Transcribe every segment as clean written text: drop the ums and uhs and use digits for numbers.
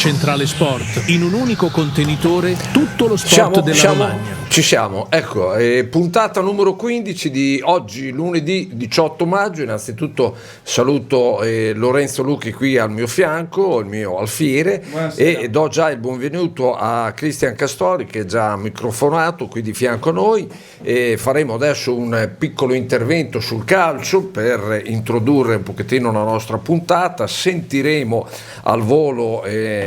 Centrale Sport, in un unico contenitore tutto lo sport della Romagna. Ci siamo, ecco, puntata numero 15 di oggi, lunedì 18 maggio. Innanzitutto saluto Lorenzo Lucchi qui al mio fianco, il mio alfiere. Buonasera. E do già il benvenuto a Cristian Castori, che è già microfonato qui di fianco a noi. E faremo adesso un piccolo intervento sul calcio per introdurre un pochettino la nostra puntata. Sentiremo al volo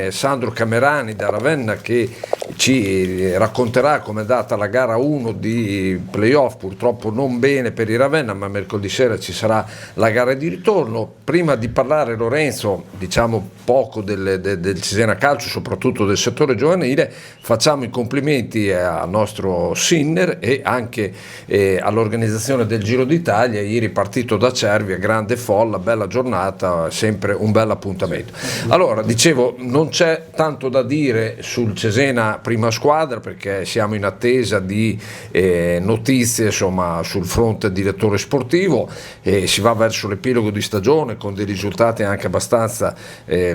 Sandro Camerani da Ravenna, che ci racconterà come è andata la gara 1 di playoff, purtroppo non bene per i Ravenna, ma mercoledì sera ci sarà la gara di ritorno. Prima di parlare, Lorenzo, diciamo poco del Cesena Calcio, soprattutto del settore giovanile, facciamo i complimenti al nostro Sinner e anche all'organizzazione del Giro d'Italia. Ieri partito da Cervia, grande folla, bella giornata, sempre un bel appuntamento. Allora, dicevo, non c'è tanto da dire sul Cesena prima squadra, perché siamo in attesa di notizie, insomma, sul fronte direttore sportivo. Si va verso l'epilogo di stagione con dei risultati anche abbastanza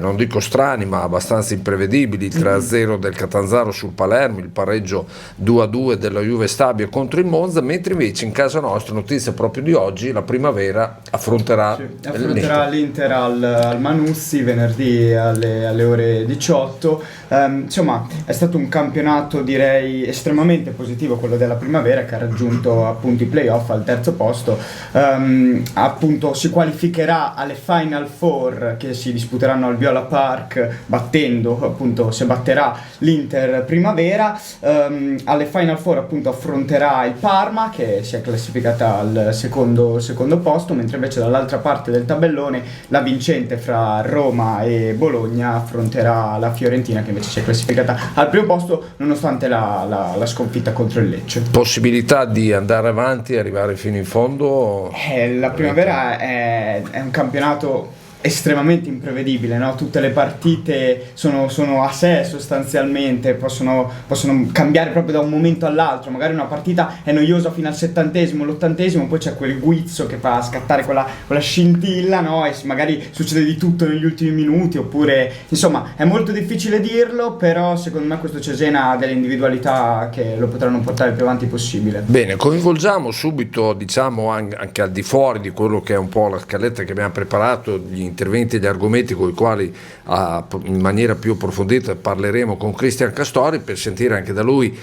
non dico strani, ma abbastanza imprevedibili: il 3-0 del Catanzaro sul Palermo, il pareggio 2-2 della Juve Stabia contro il Monza, mentre invece in casa nostra, notizia proprio di oggi, la Primavera affronterà l'Inter al Manuzzi venerdì alle ore 18. Insomma, è stato un campionato, direi, estremamente positivo quello della Primavera, che ha raggiunto appunto i playoff al terzo posto. Appunto si qualificherà alle Final Four che si disputeranno al Viola Park, battendo appunto, se batterà l'Inter Primavera. Alle Final Four appunto affronterà il Parma, che si è classificata al secondo posto, mentre invece dall'altra parte del tabellone la vincente fra Roma e Bologna affronterà la Fiorentina, che invece si è classificata al primo posto nonostante la sconfitta contro il Lecce. Possibilità di andare avanti e arrivare fino in fondo? La Primavera è un campionato estremamente imprevedibile, no? Tutte le partite sono a sé sostanzialmente, possono cambiare proprio da un momento all'altro. Magari una partita è noiosa fino al 70esimo, l'80esimo, poi c'è quel guizzo che fa scattare quella scintilla, no? E magari succede di tutto negli ultimi minuti, oppure insomma è molto difficile dirlo, però secondo me questo Cesena ha delle individualità che lo potranno portare il più avanti possibile. Bene, coinvolgiamo subito, diciamo, anche al di fuori di quello che è un po' la scaletta che abbiamo preparato, gli interventi e gli argomenti con i quali in maniera più approfondita parleremo con Cristian Castori, per sentire anche da lui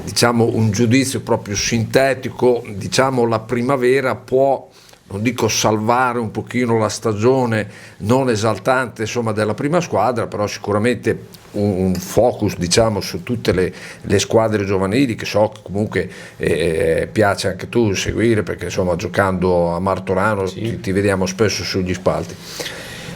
diciamo un giudizio proprio sintetico. Diciamo, la Primavera può, non dico salvare un pochino la stagione non esaltante, insomma, della prima squadra, però sicuramente un focus, diciamo, su tutte le squadre giovanili, che so che comunque piace anche tu seguire, perché insomma giocando a Martorano sì, ti vediamo spesso sugli spalti.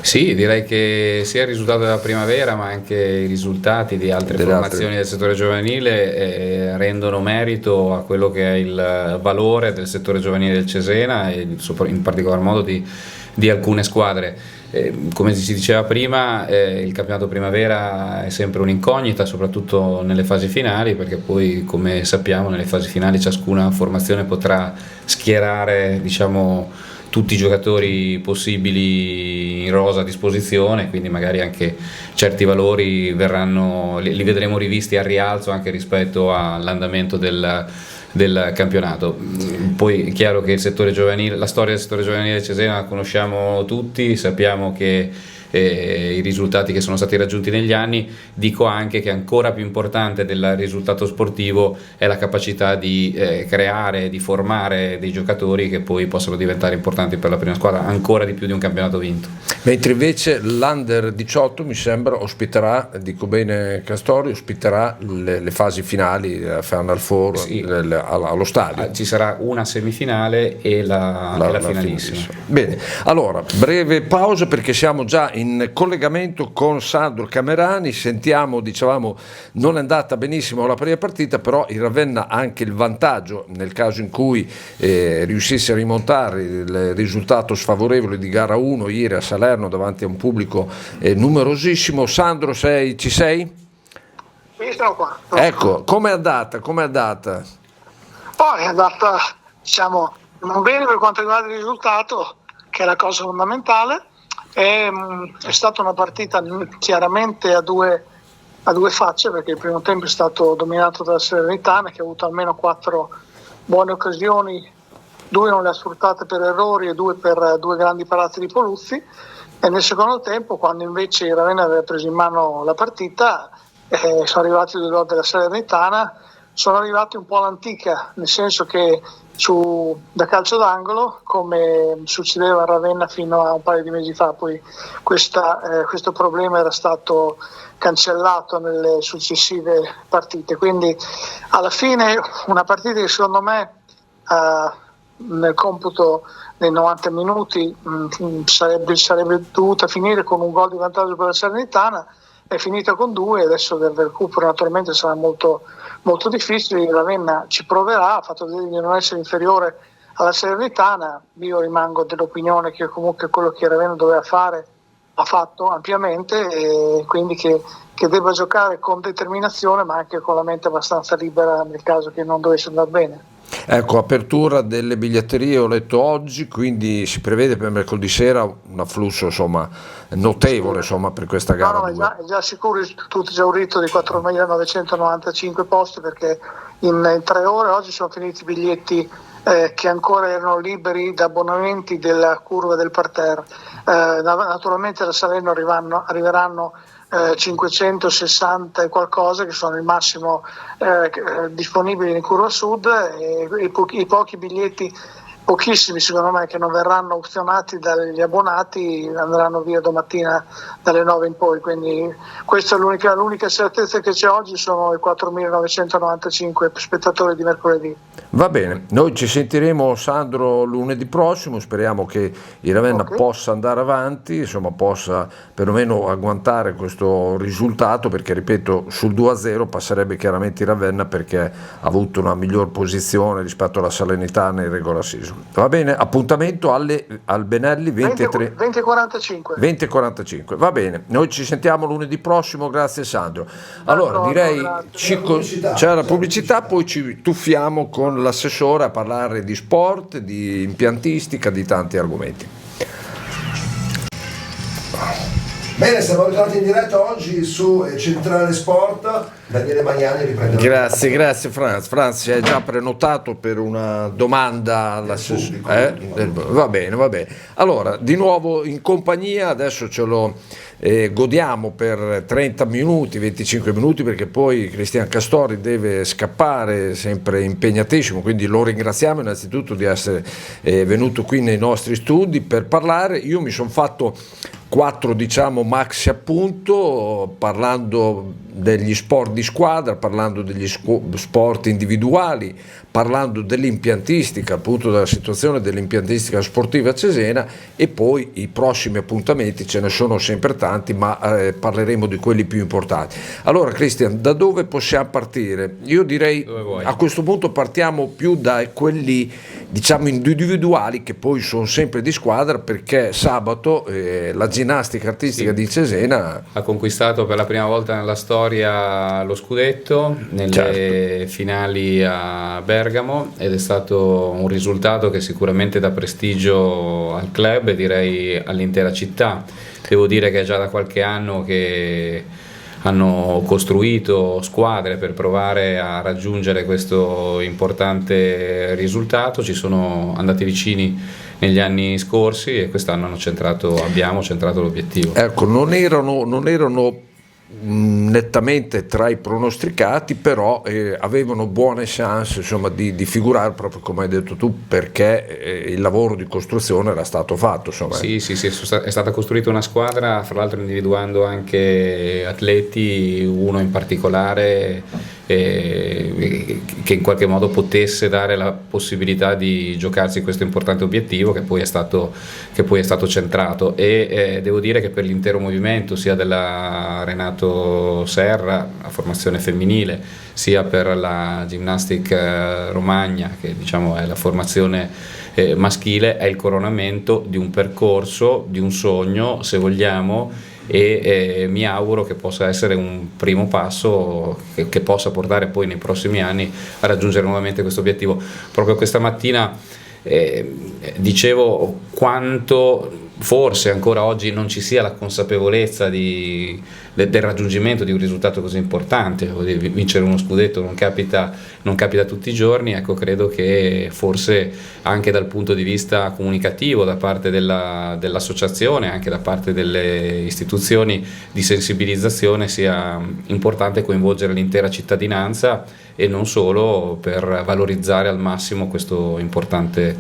Sì, direi che sia il risultato della Primavera ma anche i risultati di altre formazioni del settore giovanile rendono merito a quello che è il valore del settore giovanile del Cesena e in particolar modo di alcune squadre. Come si diceva prima, il campionato Primavera è sempre un'incognita, soprattutto nelle fasi finali, perché poi, come sappiamo, nelle fasi finali ciascuna formazione potrà schierare, diciamo, tutti i giocatori possibili in rosa a disposizione, quindi magari anche certi valori li vedremo rivisti al rialzo anche rispetto all'andamento del campionato. Poi è chiaro che il settore giovanile, la storia del settore giovanile del Cesena la conosciamo tutti, sappiamo che i risultati che sono stati raggiunti negli anni. Dico anche che ancora più importante del risultato sportivo è la capacità di creare, di formare dei giocatori che poi possono diventare importanti per la prima squadra, ancora di più di un campionato vinto. Mentre invece l'Under 18 mi sembra ospiterà, dico bene Castori, ospiterà le fasi finali, la Final Four, sì, allo stadio. Ci sarà una semifinale e la finalissima. Bene, allora breve pausa perché siamo già in collegamento con Sandro Camerani. Sentiamo, dicevamo, non è andata benissimo la prima partita, però il Ravenna ha anche il vantaggio nel caso in cui riuscisse a rimontare il risultato sfavorevole di gara 1 ieri a Salerno davanti a un pubblico numerosissimo. Sandro, ci sei? Sì, sono qua. Ecco, com'è andata? Poi è andata, diciamo, non bene per quanto riguarda il risultato, che è la cosa fondamentale, È stata una partita chiaramente a due facce, perché il primo tempo è stato dominato dalla Salernitana, che ha avuto almeno 4 buone occasioni, 2 non le ha sfruttate per errori e 2 per 2 grandi parate di Poluzzi, e nel secondo tempo, quando invece il Ravenna aveva preso in mano la partita, sono arrivati 2 gol della Salernitana, sono arrivati un po' all'antica, nel senso che da calcio d'angolo, come succedeva a Ravenna fino a un paio di mesi fa, poi questo problema era stato cancellato nelle successive partite, quindi alla fine una partita che secondo me nel computo dei 90 minuti sarebbe dovuta finire con un gol di vantaggio per la Salernitana, è finita con 2, adesso del recupero naturalmente sarà molto, molto difficile. Il Ravenna ci proverà, ha fatto vedere di non essere inferiore alla Salernitana. Io rimango dell'opinione che comunque quello che il Ravenna doveva fare ha fatto ampiamente, e quindi che debba giocare con determinazione, ma anche con la mente abbastanza libera nel caso che non dovesse andare bene. Ecco, apertura delle biglietterie ho letto oggi, quindi si prevede per mercoledì sera un afflusso notevole per questa gara. No, è già sicuro tutto esaurito di 4.995 posti, perché in 3 ore oggi sono finiti i biglietti che ancora erano liberi da abbonamenti della curva del parterre. Naturalmente da Salerno arriveranno 560 e qualcosa, che sono il massimo disponibili in curva sud, e i pochi biglietti, pochissimi secondo me, che non verranno opzionati dagli abbonati, andranno via domattina dalle 9 in poi, quindi questa è l'unica certezza che c'è oggi, sono i 4.995 spettatori di mercoledì. Va bene, noi ci sentiremo, Sandro, lunedì prossimo, speriamo che il Ravenna possa andare avanti, possa perlomeno agguantare questo risultato, perché ripeto, sul 2-0 passerebbe chiaramente il Ravenna, perché ha avuto una miglior posizione rispetto alla Salernitana in regular season. Va bene, appuntamento al Benelli 20:45. 20:45, va bene, noi ci sentiamo lunedì prossimo, grazie Sandro. Allora direi c'è la pubblicità, poi ci tuffiamo con l'assessore a parlare di sport, di impiantistica, di tanti argomenti. Bene, siamo ritornati in diretta oggi su Centrale Sport. Daniele Magnani riprende. Grazie Franz si è già prenotato per una domanda all'assessore. Va bene. Allora, di nuovo in compagnia, adesso ce lo godiamo per 30 minuti, 25 minuti, perché poi Cristian Castori deve scappare, sempre impegnatissimo, quindi lo ringraziamo innanzitutto di essere venuto qui nei nostri studi per parlare. Io mi sono fatto 4 maxi appunto, parlando degli sport di squadra, parlando degli sport individuali, parlando dell'impiantistica, appunto della situazione dell'impiantistica sportiva a Cesena, e poi i prossimi appuntamenti ce ne sono sempre tanti, ma parleremo di quelli più importanti. Allora Cristian, da dove possiamo partire? Io direi a questo punto partiamo più da quelli individuali, che poi sono sempre di squadra, perché sabato la ginnastica artistica di Cesena ha conquistato per la prima volta nella storia lo scudetto nelle finali a Bergamo, ed è stato un risultato che sicuramente dà prestigio al club e direi all'intera città. Devo dire che è già da qualche anno che hanno costruito squadre per provare a raggiungere questo importante risultato, ci sono andati vicini negli anni scorsi e quest'anno abbiamo centrato l'obiettivo. Ecco, non erano nettamente tra i pronosticati, però avevano buone chance di figurare, proprio come hai detto tu, perché il lavoro di costruzione era stato fatto. Sì, è stata costruita una squadra, fra l'altro individuando anche atleti, uno in particolare che in qualche modo potesse dare la possibilità di giocarsi questo importante obiettivo, che poi è stato centrato, e devo dire che per l'intero movimento, sia della Renato Serra, la formazione femminile, sia per la Gymnastic Romagna, che è la formazione maschile, è il coronamento di un percorso, di un sogno, se vogliamo, e mi auguro che possa essere un primo passo che possa portare poi nei prossimi anni a raggiungere nuovamente questo obiettivo. Proprio questa mattina dicevo quanto forse ancora oggi non ci sia la consapevolezza del raggiungimento di un risultato così importante. Vincere uno scudetto non capita tutti i giorni. Ecco, credo che forse anche dal punto di vista comunicativo da parte dell'associazione, anche da parte delle istituzioni di sensibilizzazione, sia importante coinvolgere l'intera cittadinanza e non solo, per valorizzare al massimo questo importante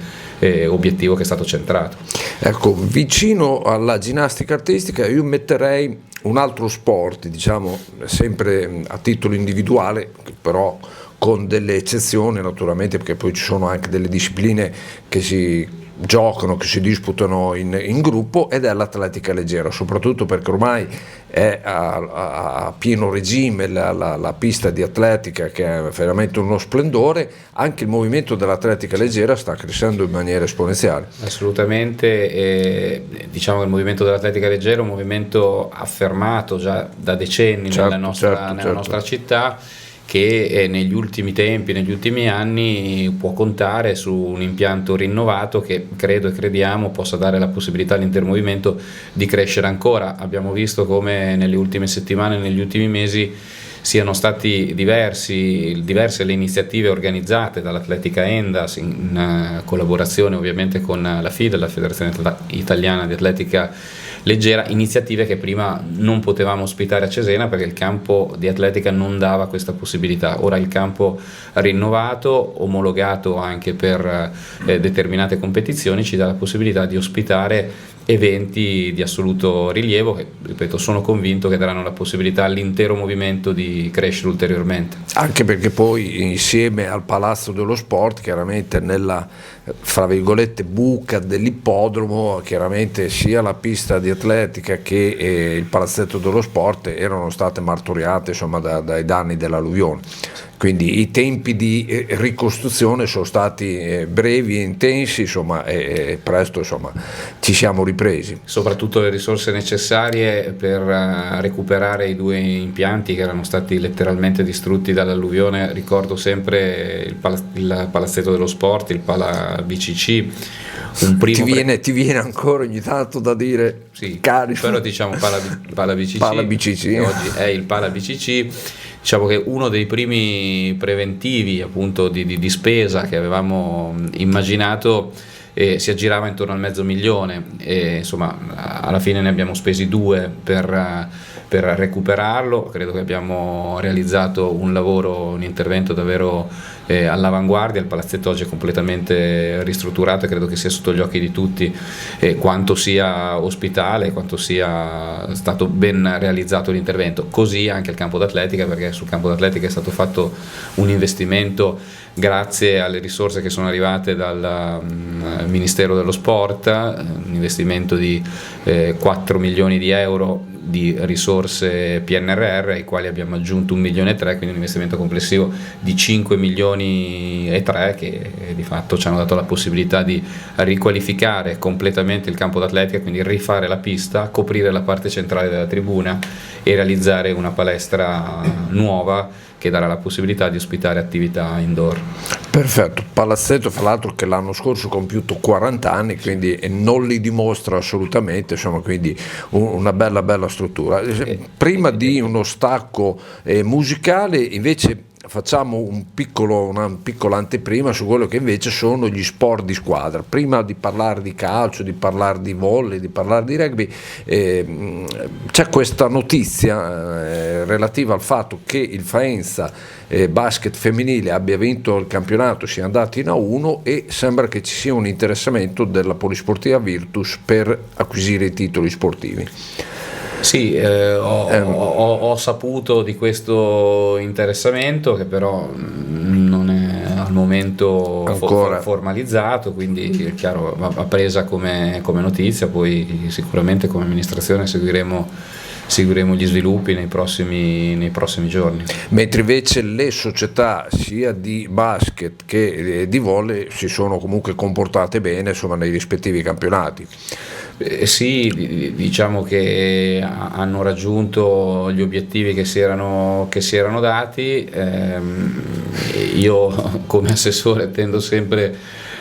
obiettivo che è stato centrato. Ecco, vicino alla ginnastica artistica io metterei un altro sport, diciamo sempre a titolo individuale, però con delle eccezioni naturalmente, perché poi ci sono anche delle discipline che si giocano, che si disputano in gruppo, ed è l'atletica leggera, soprattutto perché ormai è a pieno regime la pista di atletica, che è veramente uno splendore. Anche il movimento dell'atletica leggera sta crescendo in maniera esponenziale. Assolutamente, diciamo che il movimento dell'atletica leggera è un movimento affermato già da decenni nella nostra città, che negli ultimi tempi, negli ultimi anni può contare su un impianto rinnovato che credo e crediamo possa dare la possibilità all'intero movimento di crescere ancora. Abbiamo visto come nelle ultime settimane, negli ultimi mesi, siano stati diverse le iniziative organizzate dall'Atletica Endas in collaborazione ovviamente con la FIDE, la Federazione Italiana di Atletica Leggera, iniziative che prima non potevamo ospitare a Cesena perché il campo di atletica non dava questa possibilità. Ora il campo rinnovato, omologato anche per determinate competizioni, ci dà la possibilità di ospitare eventi di assoluto rilievo che, ripeto, sono convinto che daranno la possibilità all'intero movimento di crescere ulteriormente. Anche perché poi insieme al Palazzo dello Sport, chiaramente nella, fra virgolette, buca dell'ippodromo, chiaramente sia la pista di atletica che il Palazzetto dello Sport erano state martoriate, insomma, dai danni dell'alluvione. Quindi i tempi di ricostruzione sono stati brevi e intensi, insomma, e presto, insomma, ci siamo ripresi. Soprattutto le risorse necessarie per recuperare i due impianti che erano stati letteralmente distrutti dall'alluvione. Ricordo sempre il Palazzetto dello Sport, il Pala BCC. Ti viene ancora ogni tanto da dire, sì, cari, però diciamo Pala BCC, Pala BCC. Oggi è il Pala BCC. Diciamo che uno dei primi preventivi appunto di spesa che avevamo immaginato si aggirava intorno al $500,000 e insomma alla fine ne abbiamo spesi 2 per recuperarlo. Credo che abbiamo realizzato un intervento davvero all'avanguardia. Il palazzetto oggi è completamente ristrutturato e credo che sia sotto gli occhi di tutti quanto sia ospitale, quanto sia stato ben realizzato l'intervento. Così anche il campo d'atletica, perché sul campo d'atletica è stato fatto un investimento grazie alle risorse che sono arrivate dal Ministero dello Sport, un investimento di 4 milioni di euro di risorse PNRR, ai quali abbiamo aggiunto 1,3 milioni, quindi un investimento complessivo di 5,3 milioni che di fatto ci hanno dato la possibilità di riqualificare completamente il campo d'atletica, quindi rifare la pista, coprire la parte centrale della tribuna e realizzare una palestra nuova che darà la possibilità di ospitare attività indoor. Perfetto, palazzetto fra l'altro che l'anno scorso ha compiuto 40 anni, quindi non li dimostra assolutamente, insomma, quindi una bella struttura. Prima di uno stacco musicale invece facciamo una piccola anteprima su quello che invece sono gli sport di squadra. Prima di parlare di calcio, di parlare di volley, di parlare di rugby, c'è questa notizia relativa al fatto che il Faenza basket femminile abbia vinto il campionato, sia andato in A1 e sembra che ci sia un interessamento della Polisportiva Virtus per acquisire i titoli sportivi. Sì, ho saputo di questo interessamento che però non è al momento ancora formalizzato, quindi è chiaro, va presa come notizia, poi sicuramente come amministrazione seguiremo gli sviluppi nei prossimi giorni. Mentre invece le società sia di basket che di volley si sono comunque comportate bene, insomma, nei rispettivi campionati. Sì, diciamo che hanno raggiunto gli obiettivi che si erano dati. Io come assessore tendo sempre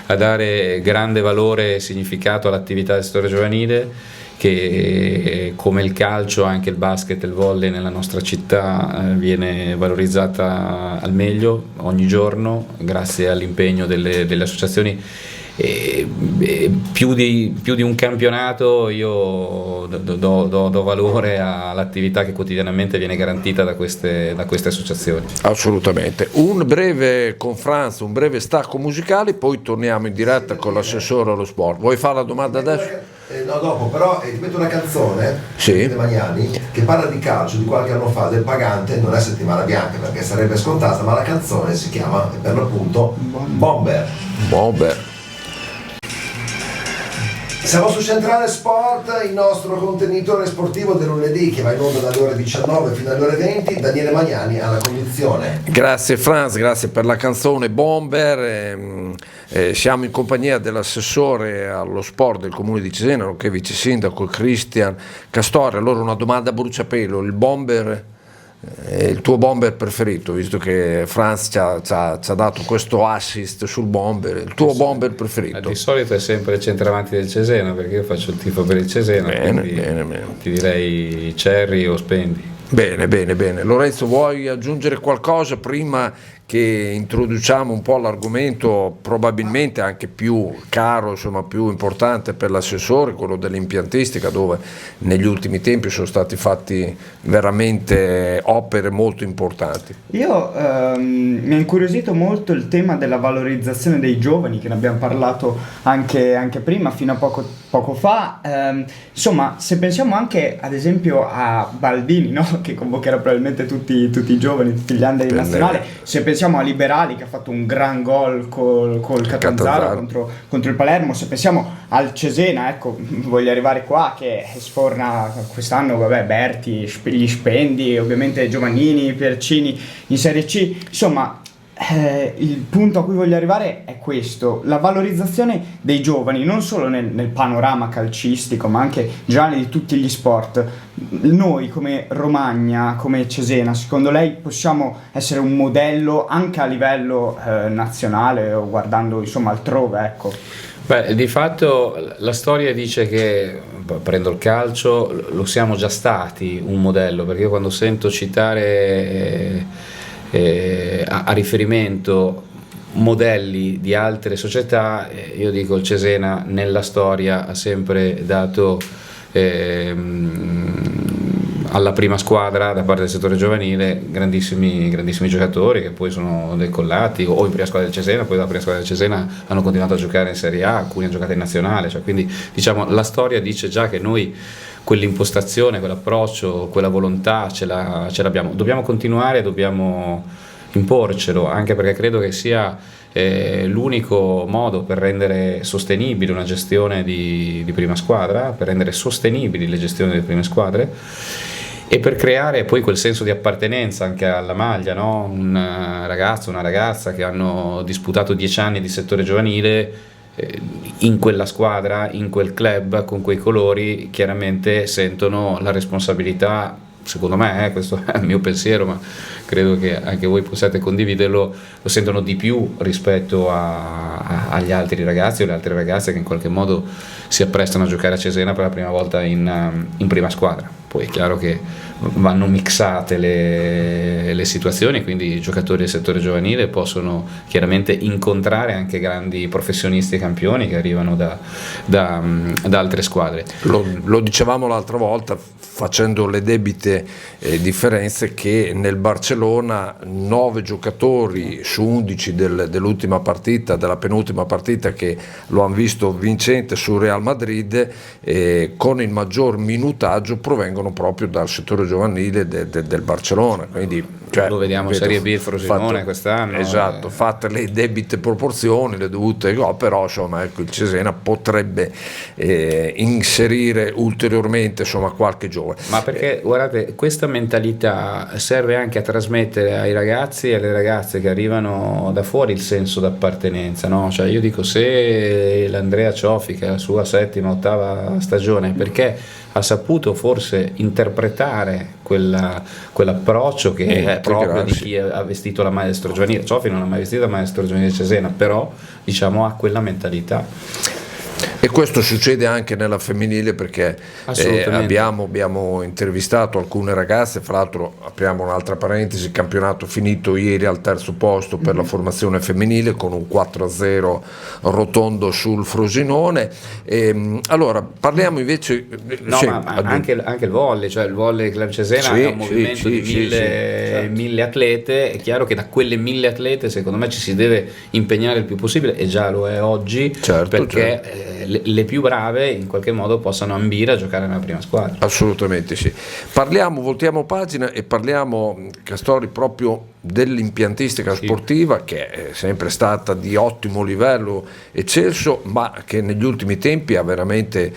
a dare grande valore e significato all'attività del settore giovanile, che come il calcio anche il basket e il volley nella nostra città viene valorizzata al meglio ogni giorno grazie all'impegno delle associazioni. Più di un campionato io do valore all'attività che quotidianamente viene garantita da queste associazioni. Assolutamente. Un breve conferenza, un breve stacco musicale, poi torniamo in diretta con l'assessore allo sport. Vuoi fare la domanda adesso? No, dopo, però ti metto una canzone sì, di Magnani che parla di calcio di qualche anno fa, del Pagante, non è Settimana Bianca perché sarebbe scontata, ma la canzone si chiama per l'appunto Bomber. Siamo su Centrale Sport, il nostro contenitore sportivo del lunedì che va in onda dalle ore 19 fino alle ore 20. Daniele Magnani alla conduzione. Grazie Franz, grazie per la canzone Bomber. Siamo in compagnia dell'assessore allo sport del comune di Cesena, nonché vice sindaco Cristian Castore. Allora una domanda a bruciapelo, il Bomber è il tuo bomber preferito, visto che Franz ci ha dato questo assist sul bomber, il tuo bomber preferito? Di solito è sempre il centravanti del Cesena, perché io faccio il tifo per il Cesena, bene. Ti direi Cerri o Spendi. Bene. Lorenzo, vuoi aggiungere qualcosa prima che introduciamo un po' l'argomento probabilmente anche più caro, insomma più importante per l'assessore, quello dell'impiantistica, dove negli ultimi tempi sono stati fatti veramente opere molto importanti? Io mi ha incuriosito molto il tema della valorizzazione dei giovani, che ne abbiamo parlato anche prima, fino a poco fa. Insomma, se pensiamo anche ad esempio a Baldini, no? Che convocherà probabilmente tutti i giovani, tutti gli under in nazionale, se pensiamo a Liberali che ha fatto un gran gol col Catanzaro contro il Palermo, se pensiamo al Cesena, ecco, voglio arrivare qua, che sforna quest'anno, Berti, gli Spendi, ovviamente Giovannini, Piercini in Serie C, insomma. Il punto a cui voglio arrivare è questo: la valorizzazione dei giovani, non solo nel panorama calcistico ma anche in generale di tutti gli sport. Noi come Romagna, come Cesena, secondo lei possiamo essere un modello anche a livello nazionale, o guardando insomma altrove, ecco? Beh, di fatto la storia dice che, prendo il calcio, lo siamo già stati un modello, perché io quando sento citare a riferimento modelli di altre società, io dico il Cesena nella storia ha sempre dato alla prima squadra da parte del settore giovanile grandissimi giocatori che poi sono decollati o in prima squadra del Cesena, poi dalla prima squadra del Cesena hanno continuato a giocare in Serie A, alcuni hanno giocato in nazionale, cioè, quindi diciamo la storia dice già che noi quell'impostazione, quell'approccio, quella volontà ce l'abbiamo. Dobbiamo continuare, dobbiamo imporcelo, anche perché credo che sia l'unico modo per rendere sostenibile una gestione di prima squadra, per rendere sostenibili le gestioni delle prime squadre e per creare poi quel senso di appartenenza anche alla maglia, no? Un ragazzo, una ragazza che hanno disputato 10 anni di settore giovanile in quella squadra, in quel club, con quei colori, chiaramente sentono la responsabilità, secondo me, questo è il mio pensiero, ma credo che anche voi possiate condividerlo, lo sentono di più rispetto agli altri ragazzi o le altre ragazze che in qualche modo si apprestano a giocare a Cesena per la prima volta in prima squadra. Poi è chiaro che vanno mixate le situazioni, quindi i giocatori del settore giovanile possono chiaramente incontrare anche grandi professionisti e campioni che arrivano da altre squadre. Lo dicevamo l'altra volta, facendo le debite differenze, che nel Barcellona 9 giocatori su 11 dell'ultima partita, della penultima partita, che lo hanno visto vincente sul Real Madrid, con il maggior minutaggio provengono proprio dal settore giovanile del Barcellona, quindi cioè, lo vediamo Serie B il Frosinone quest'anno, esatto, fatte le debite proporzioni, le dovute, però insomma ecco, il Cesena potrebbe inserire ulteriormente insomma qualche giovane. Ma perché guardate, questa mentalità serve anche a trasmettere ai ragazzi e alle ragazze che arrivano da fuori il senso d'appartenenza, no? Cioè io dico, se l'Andrea Cioffi, che è la sua 7ª, 8ª stagione, perché ha saputo forse interpretare quell'approccio che è proprio di chi ha vestito la maestro giovanile. Cioffi non ha mai vestito la maestro giovanile Cesena, però diciamo ha quella mentalità. E questo succede anche nella femminile, perché abbiamo intervistato alcune ragazze, fra l'altro apriamo un'altra parentesi, il campionato finito ieri al terzo posto per la formazione femminile con un 4-0 rotondo sul Frosinone. Allora parliamo invece anche il volley, cioè il volley Club Cesena è un movimento di 1000 atlete. È chiaro che da quelle 1000 atlete secondo me ci si deve impegnare il più possibile, e già lo è oggi, perché le più brave in qualche modo possano ambire a giocare nella prima squadra. Assolutamente sì. Voltiamo pagina e parliamo, Castori, proprio dell'impiantistica sportiva, che è sempre stata di ottimo livello, eccelso, ma che negli ultimi tempi ha veramente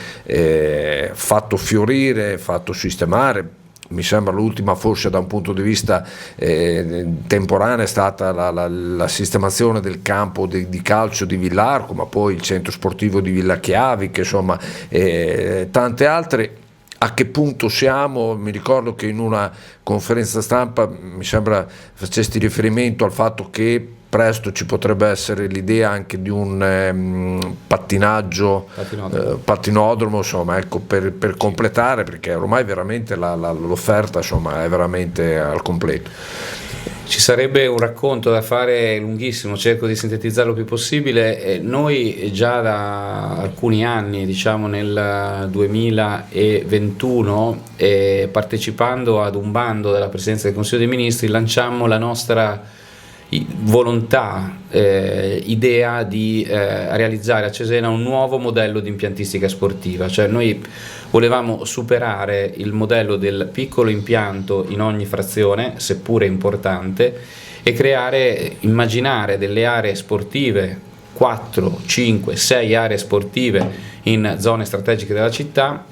fatto fiorire, fatto sistemare. Mi sembra l'ultima, forse da un punto di vista temporaneo, è stata la sistemazione del campo di calcio di Villarco, ma poi il centro sportivo di Villa Chiavi, insomma tante altre. A che punto siamo? Mi ricordo che in una conferenza stampa mi sembra facesti riferimento al fatto che presto ci potrebbe essere l'idea anche di un pattinodromo, insomma, ecco, per completare, perché ormai veramente l'offerta, insomma, è veramente al completo. Ci sarebbe un racconto da fare lunghissimo, cerco di sintetizzarlo il più possibile. Noi già da alcuni anni, diciamo nel 2021, partecipando ad un bando della Presidenza del Consiglio dei Ministri, lanciammo la nostra volontà, idea di realizzare a Cesena un nuovo modello di impiantistica sportiva. Cioè noi volevamo superare il modello del piccolo impianto in ogni frazione, seppure importante, e immaginare delle aree sportive, 4, 5, 6 aree sportive in zone strategiche della città,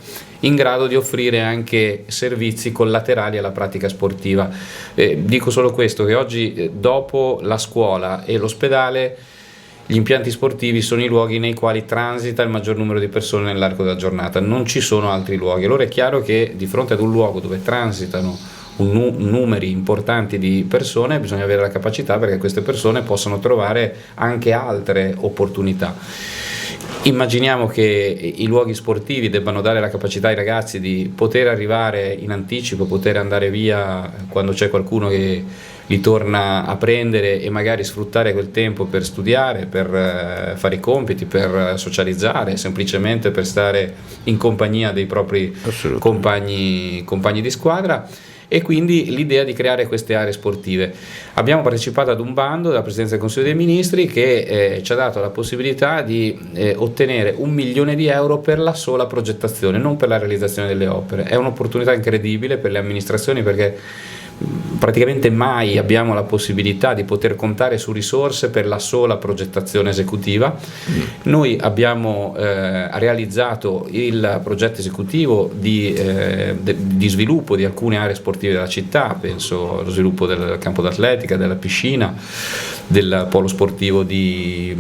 in grado di offrire anche servizi collaterali alla pratica sportiva. Dico solo questo, che oggi, dopo la scuola e l'ospedale, gli impianti sportivi sono i luoghi nei quali transita il maggior numero di persone nell'arco della giornata, non ci sono altri luoghi. Allora è chiaro che di fronte ad un luogo dove transitano numeri importanti di persone bisogna avere la capacità perché queste persone possano trovare anche altre opportunità. Immaginiamo che i luoghi sportivi debbano dare la capacità ai ragazzi di poter arrivare in anticipo, poter andare via quando c'è qualcuno che li torna a prendere, e magari sfruttare quel tempo per studiare, per fare i compiti, per socializzare, semplicemente per stare in compagnia dei propri compagni di squadra. E quindi l'idea di creare queste aree sportive. Abbiamo partecipato ad un bando della Presidenza del Consiglio dei Ministri che ci ha dato la possibilità di ottenere 1 milione di euro per la sola progettazione, non per la realizzazione delle opere. È un'opportunità incredibile per le amministrazioni, perché praticamente mai abbiamo la possibilità di poter contare su risorse per la sola progettazione esecutiva. Noi abbiamo realizzato il progetto esecutivo di sviluppo di alcune aree sportive della città, penso allo sviluppo del campo d'atletica, della piscina, del polo sportivo di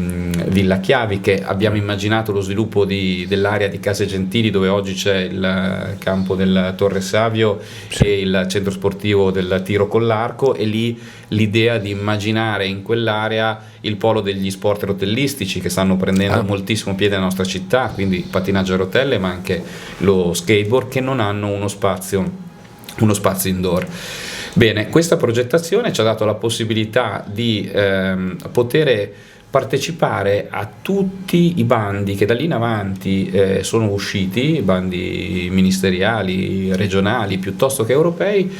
Villa Chiavi, che abbiamo immaginato lo sviluppo dell'area di Case Gentili, dove oggi c'è il campo del Torre Savio e il centro sportivo del tiro con l'arco, e lì l'idea di immaginare in quell'area il polo degli sport rotellistici che stanno prendendo moltissimo piede nella nostra città, quindi pattinaggio a rotelle ma anche lo skateboard, che non hanno uno spazio indoor. Bene, questa progettazione ci ha dato la possibilità di poter partecipare a tutti i bandi che da lì in avanti sono usciti, bandi ministeriali, regionali piuttosto che europei.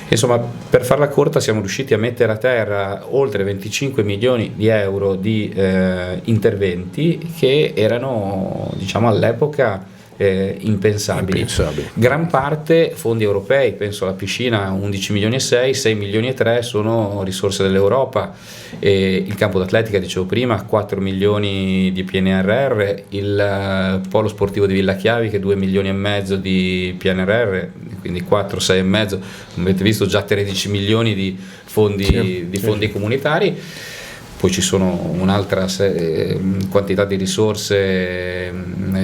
Insomma, per farla corta, siamo riusciti a mettere a terra oltre 25 milioni di euro di interventi che erano, diciamo, all'epoca impensabili. Gran parte fondi europei, penso alla piscina 11 milioni e 6 milioni e 3 sono risorse dell'Europa, il campo d'atletica, dicevo prima, 4 milioni di PNRR, il polo sportivo di Villa Chiavi che 2 milioni e mezzo di PNRR, quindi 4, 6 e mezzo, come avete visto già 13 milioni di fondi comunitari. poi ci sono un'altra quantità di risorse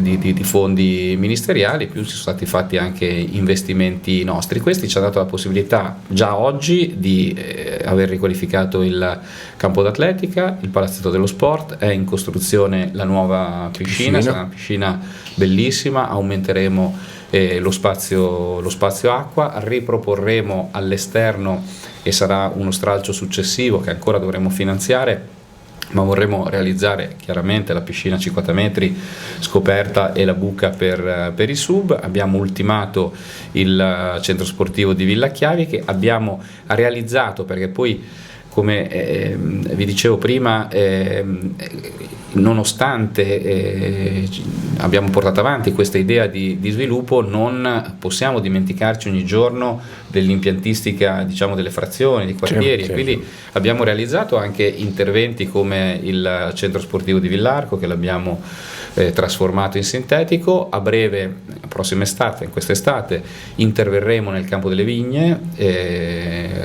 di fondi ministeriali, più ci sono stati fatti anche investimenti nostri. Questi ci hanno dato la possibilità già oggi di aver riqualificato il campo d'atletica, il palazzetto dello sport, è in costruzione la nuova piscina. Sarà una piscina bellissima, aumenteremo lo spazio acqua, riproporremo all'esterno, e sarà uno stralcio successivo che ancora dovremo finanziare, ma vorremmo realizzare chiaramente la piscina 50 metri scoperta e la buca per i sub. Abbiamo ultimato il centro sportivo di Villa Chiavi, che abbiamo realizzato perché poi, come vi dicevo prima, nonostante abbiamo portato avanti questa idea di sviluppo, non possiamo dimenticarci ogni giorno dell'impiantistica, diciamo, delle frazioni, dei quartieri, e quindi abbiamo realizzato anche interventi come il centro sportivo di Villarco, che l'abbiamo trasformato in sintetico. A breve, prossima estate, in quest'estate, interverremo nel campo delle vigne,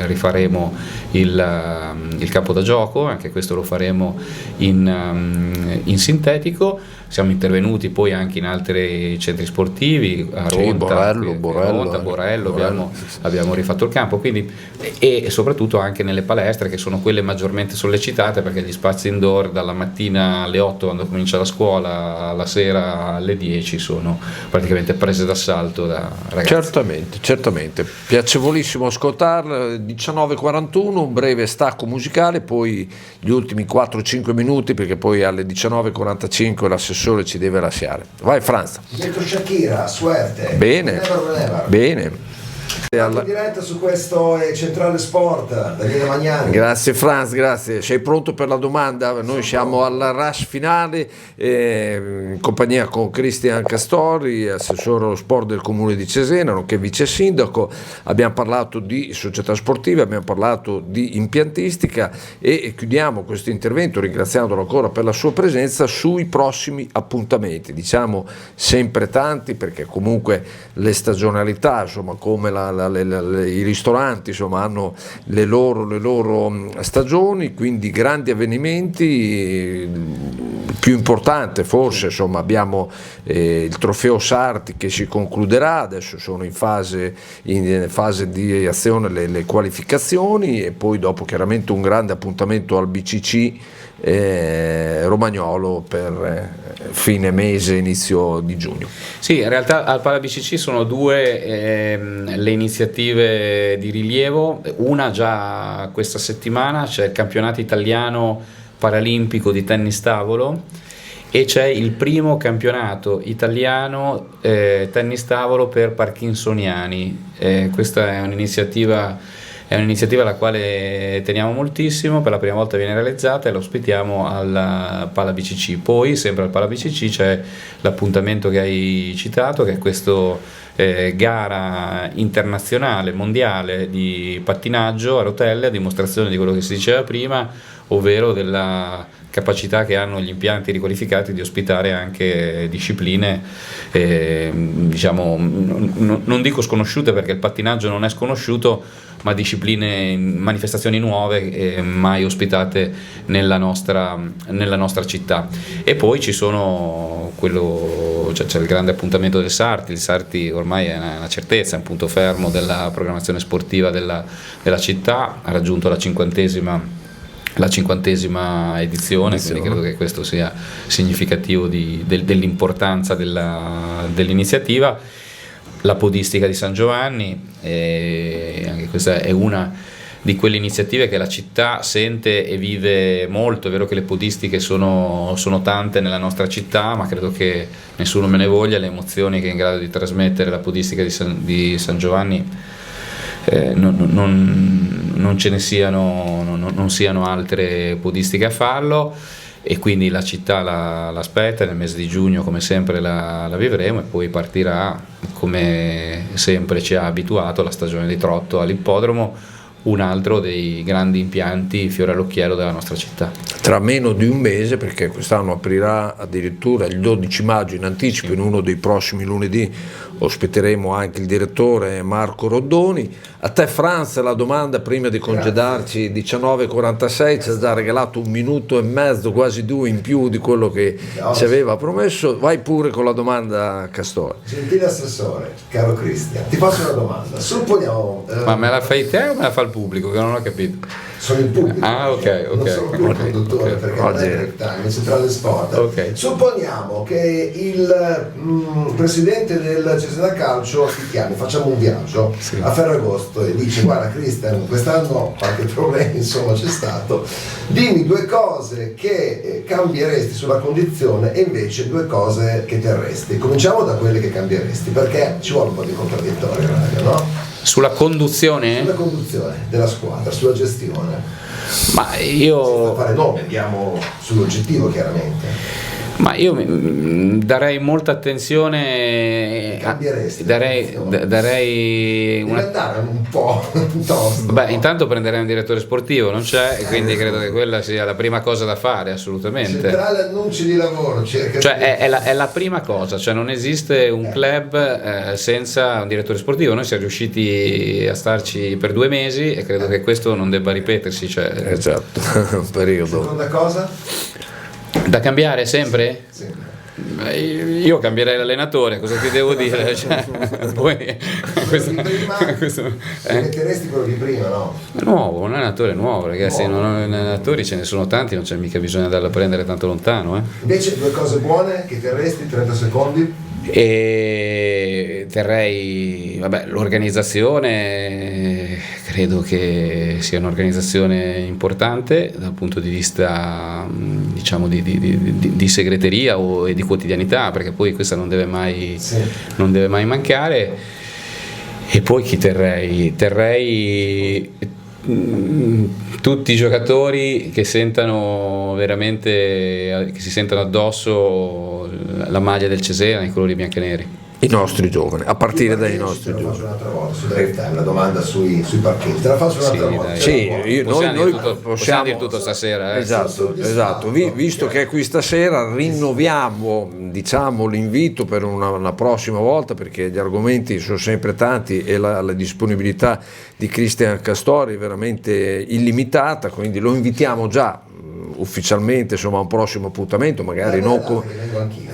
rifaremo il campo da gioco, anche questo lo faremo in sintetico. Siamo intervenuti poi anche in altri centri sportivi, a Ronta, Borello, abbiamo rifatto il campo, quindi, e soprattutto anche nelle palestre, che sono quelle maggiormente sollecitate, perché gli spazi indoor dalla mattina alle 8 quando comincia la scuola alla sera alle 10 sono praticamente prese d'assalto da ragazzi. Certamente, piacevolissimo ascoltarla. 19:41, un breve stacco musicale, poi gli ultimi 4-5 minuti, perché poi alle 19:45 l'assessore ci deve lasciare. Vai Franz. Detto Shakira, suerte. Bene. Bene. In diretta su questo Centrale Sport, Daniele Magnani. Grazie Franz, grazie. Sei pronto per la domanda? Noi siamo alla rush finale, in compagnia con Cristian Castori, assessore allo sport del comune di Cesena, nonché vice sindaco. Abbiamo parlato di società sportive, abbiamo parlato di impiantistica, e chiudiamo questo intervento ringraziandolo ancora per la sua presenza sui prossimi appuntamenti. Diciamo sempre tanti, perché comunque le stagionalità, insomma, come i ristoranti, insomma, hanno le loro stagioni, quindi grandi avvenimenti. Più importante forse, insomma, abbiamo il trofeo Sarti che si concluderà, adesso sono in fase di azione le qualificazioni, e poi dopo chiaramente un grande appuntamento al BCC Romagnolo per fine mese, inizio di giugno. Sì, in realtà al Pala BCC sono due le iniziative di rilievo. Una già questa settimana c'è il campionato italiano paralimpico di tennis tavolo, e c'è il primo campionato italiano tennis tavolo per parkinsoniani. Questa è un'iniziativa alla quale teniamo moltissimo, per la prima volta viene realizzata e la ospitiamo al Pala BCC. Poi sempre al Pala BCC c'è l'appuntamento che hai citato, che è questo gara internazionale, mondiale di pattinaggio a rotelle, a dimostrazione di quello che si diceva prima, ovvero della capacità che hanno gli impianti riqualificati di ospitare anche discipline, diciamo, non dico sconosciute, perché il pattinaggio non è sconosciuto, ma discipline, manifestazioni nuove mai ospitate nella nostra città. E poi ci sono c'è il grande appuntamento del Sarti. Il Sarti ormai è una certezza, è un punto fermo della programmazione sportiva della città, ha raggiunto la 50ª edizione, quindi credo che questo sia significativo dell'importanza dell'iniziativa. La podistica di San Giovanni, anche questa è una di quelle iniziative che la città sente e vive molto. È vero che le podistiche sono tante nella nostra città, ma credo che nessuno me ne voglia le emozioni che è in grado di trasmettere la podistica di San Giovanni. Non ce ne siano, non siano altre podistiche a farlo, e quindi la città l'aspetta. Nel mese di giugno come sempre la vivremo, e poi partirà, come sempre ci ha abituato, la stagione di trotto all'ippodromo, un altro dei grandi impianti fiore all'occhiello della nostra città. Tra meno di un mese, perché quest'anno aprirà addirittura il 12 maggio in anticipo, in uno dei prossimi lunedì ospiteremo anche il direttore Marco Roddoni. A te Franz la domanda prima di congedarci, 19:46, ci ha già regalato 1 minuto e mezzo, quasi 2 in più di quello che ci aveva promesso. Vai pure con la domanda, Castori. Gentile assessore, caro Cristian, ti faccio una domanda. Supponiamo... Ma me la fai te o me la fa il pubblico? Che non ho capito. Sono il pubblico. Ah, ok. Non sono più il conduttore, perché non è Break Time, è Centrale Sport. Okay. Supponiamo che il presidente del Cesena Calcio ti chiami, facciamo un viaggio a Ferragosto e dice: guarda Cristian, quest'anno qualche problema insomma c'è stato, dimmi 2 cose che cambieresti sulla condizione e invece 2 cose che terresti. Cominciamo da quelle che cambieresti, perché ci vuole un po' di contraddittorio, no? Sulla conduzione? Sulla conduzione della squadra, sulla gestione. Ma io... Senza fare nome, andiamo sull'oggettivo chiaramente. Ma io darei molta attenzione. Cambieresti? Darei Deve andare un po' tosto. Beh, intanto prenderei un direttore sportivo, non c'è, e quindi credo che quella sia la prima cosa da fare, assolutamente. Centrale annunci di lavoro, cioè è la prima cosa, cioè non esiste un club senza un direttore sportivo. Noi siamo riusciti a starci per 2 mesi e credo che questo non debba ripetersi. Esatto, un periodo. Seconda cosa? Da cambiare sempre? Sì. Io cambierei l'allenatore, cosa ti devo dire? Poi, metteresti quello di prima, no? Nuovo, un allenatore nuovo, ragazzi, allenatori ce ne sono tanti, non c'è mica bisogno di andarla a prendere tanto lontano. Invece 2 cose buone che terresti, 30 secondi? E terrei, l'organizzazione, credo che sia un'organizzazione importante dal punto di vista, diciamo, di segreteria e di quotidianità, perché poi questa non deve mai mancare. E poi chi terrei? Terrei tutti i giocatori che sentano veramente, che si sentano addosso la maglia del Cesena, i colori bianconeri. I nostri giovani, a partire dai nostri giovani. Te la faccio un'altra volta su Drive Time, la domanda sui parcheggi. Te la faccio un'altra volta. Sì, noi possiamo dire tutto stasera. Esatto. Visto che è qui stasera, rinnoviamo, diciamo, l'invito per una prossima volta, perché gli argomenti sono sempre tanti e la disponibilità di Cristian Castori è veramente illimitata, quindi lo invitiamo già ufficialmente, insomma, a un prossimo appuntamento, magari non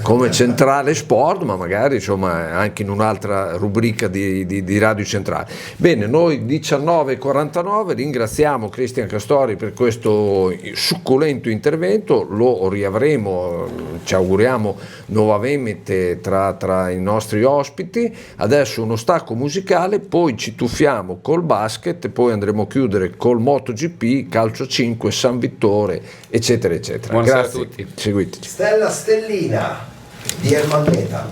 come Centrale Sport, ma magari, insomma, anche in un'altra rubrica di Radio Centrale. Bene, noi 19:49 ringraziamo Cristian Castori per questo succulento intervento, lo riavremo, ci auguriamo, nuovamente tra i nostri ospiti. Adesso uno stacco musicale, poi ci tuffiamo col basket, poi andremo a chiudere col MotoGP, Calcio 5, San Vittore, eccetera eccetera. Buonasera Grazie. a tutti. Seguiteci. Stella Stellina di Herman Meta.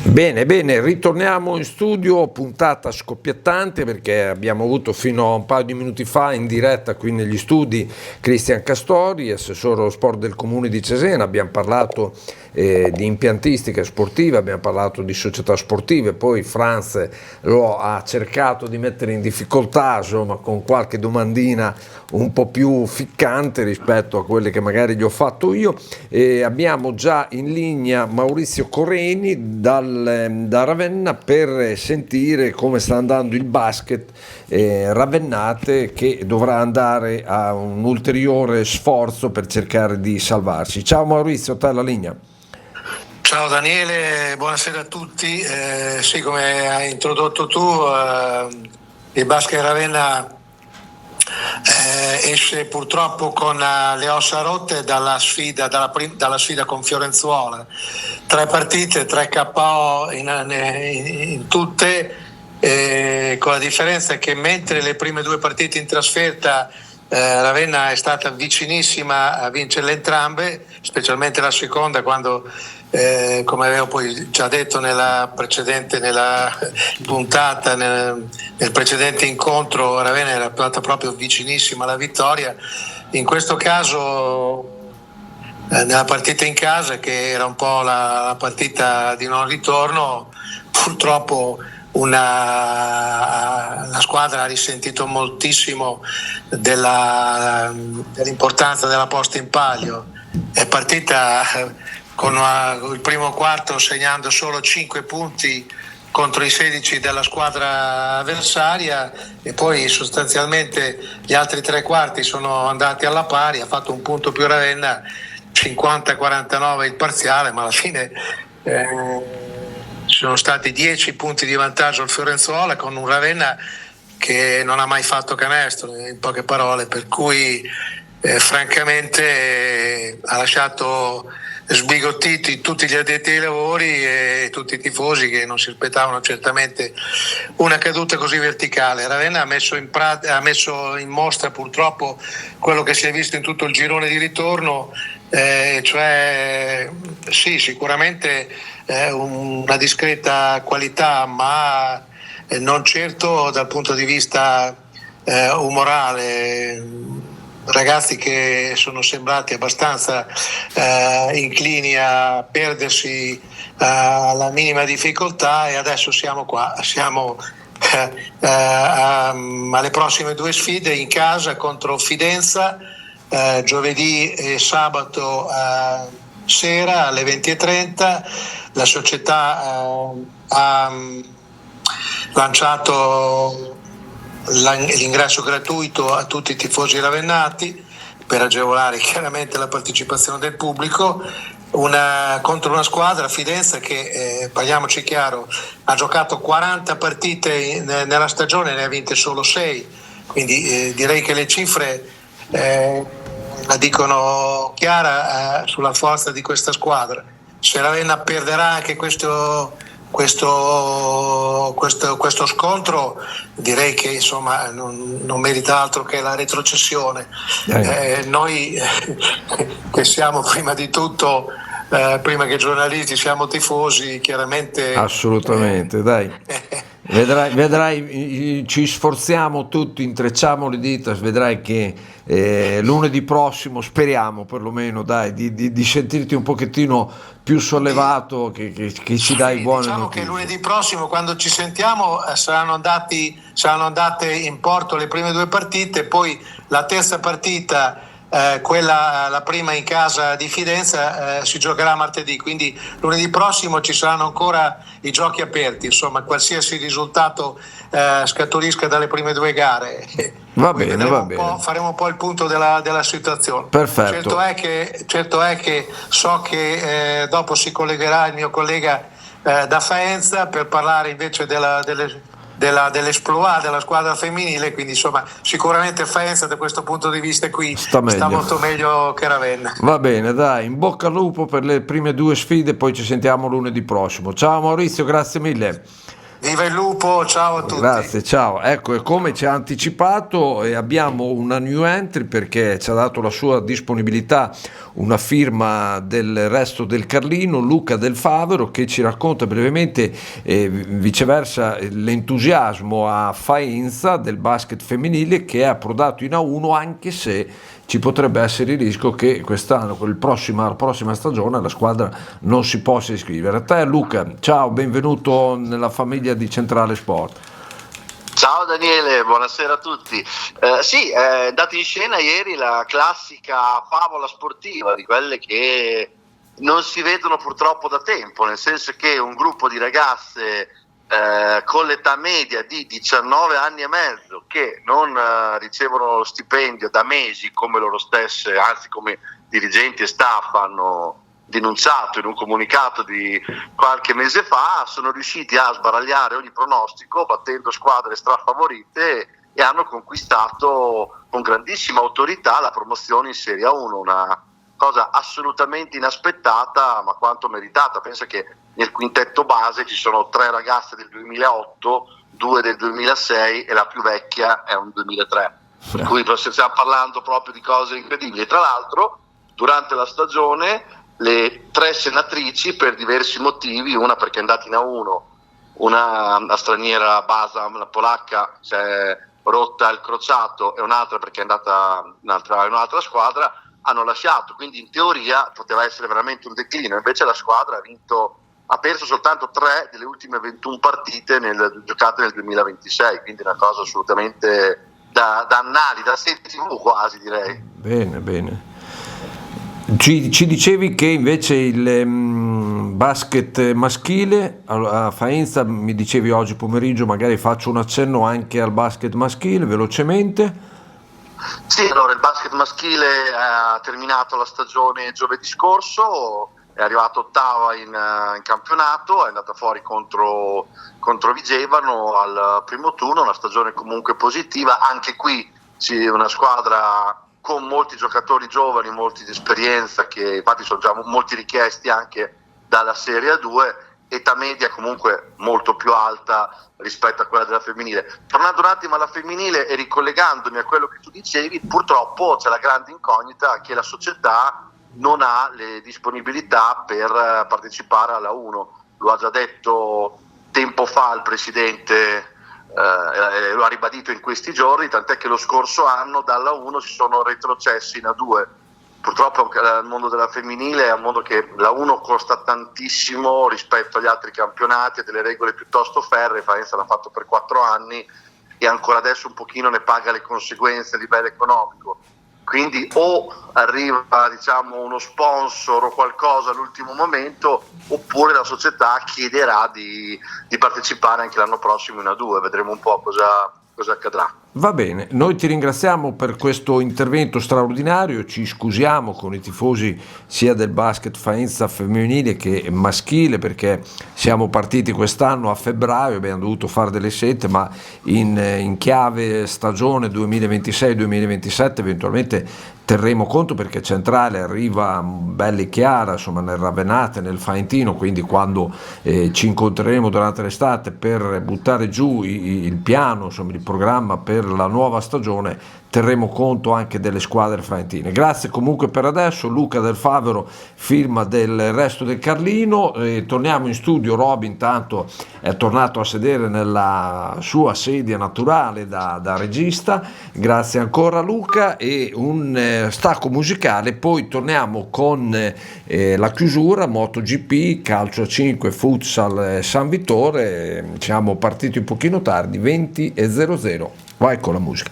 Bene, ritorniamo in studio, puntata scoppiettante, perché abbiamo avuto fino a un paio di minuti fa in diretta qui negli studi Cristian Castori, assessore allo sport del comune di Cesena. Abbiamo parlato di impiantistica sportiva, abbiamo parlato di società sportive, poi Franz lo ha cercato di mettere in difficoltà, insomma, con qualche domandina un po' più ficcante rispetto a quelle che magari gli ho fatto io. Abbiamo già in linea Maurizio Correni da Ravenna per sentire come sta andando il basket ravennate, che dovrà andare a un ulteriore sforzo per cercare di salvarsi. Ciao Maurizio, a te la linea. Ciao Daniele, buonasera a tutti. Sì, come hai introdotto tu, il basket Ravenna esce purtroppo con le ossa rotte dalla sfida con Fiorenzuola. 3 partite, 3 KO in tutte, con la differenza che mentre le prime 2 partite in trasferta Ravenna è stata vicinissima a vincerle entrambe, specialmente la seconda, quando come avevo poi già detto nella puntata, nel precedente incontro, Ravenna era stata proprio vicinissima alla vittoria. In questo caso, nella partita in casa, che era un po' la partita di non ritorno, purtroppo la squadra ha risentito moltissimo dell'importanza della posta in palio. È partita con il primo quarto segnando solo 5 punti contro i 16 della squadra avversaria, e poi sostanzialmente gli altri 3 quarti sono andati alla pari. Ha fatto un punto più Ravenna, 50-49 il parziale, ma alla fine ci sono stati 10 punti di vantaggio al Fiorenzuola, con un Ravenna che non ha mai fatto canestro, in poche parole, per cui francamente ha lasciato sbigottiti tutti gli addetti ai lavori e tutti i tifosi, che non si aspettavano certamente una caduta così verticale. Ravenna ha messo in mostra purtroppo quello che si è visto in tutto il girone di ritorno, cioè sì, sicuramente una discreta qualità, ma non certo dal punto di vista umorale. Ragazzi che sono sembrati abbastanza inclini a perdersi alla minima difficoltà, e adesso siamo qua, siamo alle prossime 2 sfide in casa contro Fidenza, giovedì e sabato sera alle 20:30. La società ha lanciato l'ingresso gratuito a tutti i tifosi ravennati per agevolare chiaramente la partecipazione del pubblico, contro una squadra, Fidenza, che parliamoci chiaro, ha giocato 40 partite nella stagione e ne ha vinte solo 6, quindi direi che le cifre la dicono chiara sulla forza di questa squadra. Se Ravenna perderà anche questo scontro, direi che insomma non merita altro che la retrocessione. Noi che siamo prima di tutto, prima che giornalisti, siamo tifosi, chiaramente. Assolutamente, dai. Vedrai, ci sforziamo tutti, intrecciamo le dita, vedrai che lunedì prossimo speriamo perlomeno, dai, di sentirti un pochettino più sollevato, che ci dai buone notizie. Che lunedì prossimo, quando ci sentiamo, saranno andate in porto le prime 2 partite, poi la terza partita, quella, la prima in casa di Fidenza, si giocherà martedì, quindi lunedì prossimo ci saranno ancora i giochi aperti, insomma qualsiasi risultato scaturisca dalle prime 2 gare. Va bene. Faremo un po' il punto della situazione. Perfetto. Certo è che so che dopo si collegherà il mio collega da Faenza per parlare invece dell'esploit della squadra femminile, quindi insomma sicuramente Faenza da questo punto di vista qui sta molto meglio che Ravenna. Va bene, dai, in bocca al lupo per le prime 2 sfide, poi ci sentiamo lunedì prossimo. Ciao Maurizio, grazie mille. Viva il lupo, ciao a tutti. Grazie, ciao. Ecco, e come ci ha anticipato, abbiamo una new entry, perché ci ha dato la sua disponibilità una firma del Resto del Carlino, Luca Del Favero, che ci racconta brevemente viceversa l'entusiasmo a Faenza del basket femminile, che è approdato in A1, anche se ci potrebbe essere il rischio che quest'anno, la prossima stagione, la squadra non si possa iscrivere. A te Luca, ciao, benvenuto nella famiglia di Centrale Sport. Ciao Daniele, buonasera a tutti. Sì, è andata in scena ieri la classica favola sportiva, di quelle che non si vedono purtroppo da tempo, nel senso che un gruppo di ragazze con l'età media di 19 anni e mezzo, che non ricevono lo stipendio da mesi, come loro stesse, anzi come dirigenti e staff hanno denunciato in un comunicato di qualche mese fa, sono riusciti a sbaragliare ogni pronostico battendo squadre strafavorite e hanno conquistato con grandissima autorità la promozione in Serie A1, una cosa assolutamente inaspettata ma quanto meritata. Pensa che nel quintetto base ci sono 3 ragazze del 2008, 2 del 2006 e la più vecchia è un 2003, per cui stiamo parlando proprio di cose incredibili. Tra l'altro durante la stagione le 3 senatrici, per diversi motivi, una perché è andata in A1, una la straniera Basa, la polacca, si è rotta il crociato, e un'altra perché è andata in un'altra squadra, hanno lasciato, quindi in teoria poteva essere veramente un declino, invece la squadra ha perso soltanto 3 delle ultime 21 partite giocate nel 2026, quindi una cosa assolutamente da annali, da serie TV quasi, direi. Bene. Ci dicevi che invece il basket maschile a Faenza, mi dicevi oggi pomeriggio, magari faccio un accenno anche al basket maschile velocemente. Sì, allora il basket maschile ha terminato la stagione giovedì scorso, è arrivato ottava in campionato, è andata fuori contro Vigevano al primo turno, una stagione comunque positiva, anche qui una squadra con molti giocatori giovani, molti di esperienza, che infatti sono già molti richiesti anche dalla Serie A2, età media comunque molto più alta rispetto a quella della femminile. Tornando un attimo alla femminile e ricollegandomi a quello che tu dicevi, purtroppo c'è la grande incognita che la società non ha le disponibilità per partecipare alla 1. Lo ha già detto tempo fa il presidente, lo ha ribadito in questi giorni, tant'è che lo scorso anno dalla 1 si sono retrocessi in A2. Purtroppo il mondo della femminile è un mondo che la 1 costa tantissimo rispetto agli altri campionati, ha delle regole piuttosto ferree. Faenza l'ha fatto per 4 anni e ancora adesso un pochino ne paga le conseguenze a livello economico. Quindi o arriva uno sponsor o qualcosa all'ultimo momento, oppure la società chiederà di partecipare anche l'anno prossimo in A2. Vedremo un po' cosa accadrà. Va bene, noi ti ringraziamo per questo intervento straordinario, ci scusiamo con i tifosi sia del basket Faenza femminile che maschile, perché siamo partiti quest'anno a febbraio, abbiamo dovuto fare delle scelte, ma in chiave stagione 2026-2027 eventualmente terremo conto, perché Centrale arriva bella e chiara, insomma, nel Ravenate, nel Faentino, quindi quando ci incontreremo durante l'estate per buttare giù il piano, insomma, il programma per la nuova stagione, terremo conto anche delle squadre faentine. Grazie comunque per adesso. Luca Del Favero, firma del Resto del Carlino. Torniamo in studio. Robby intanto è tornato a sedere nella sua sedia naturale da regista. Grazie ancora Luca, e un stacco musicale, poi torniamo con la chiusura MotoGP, calcio a 5, futsal San Vittore. Siamo partiti un pochino tardi, 20:00. Vai con la musica.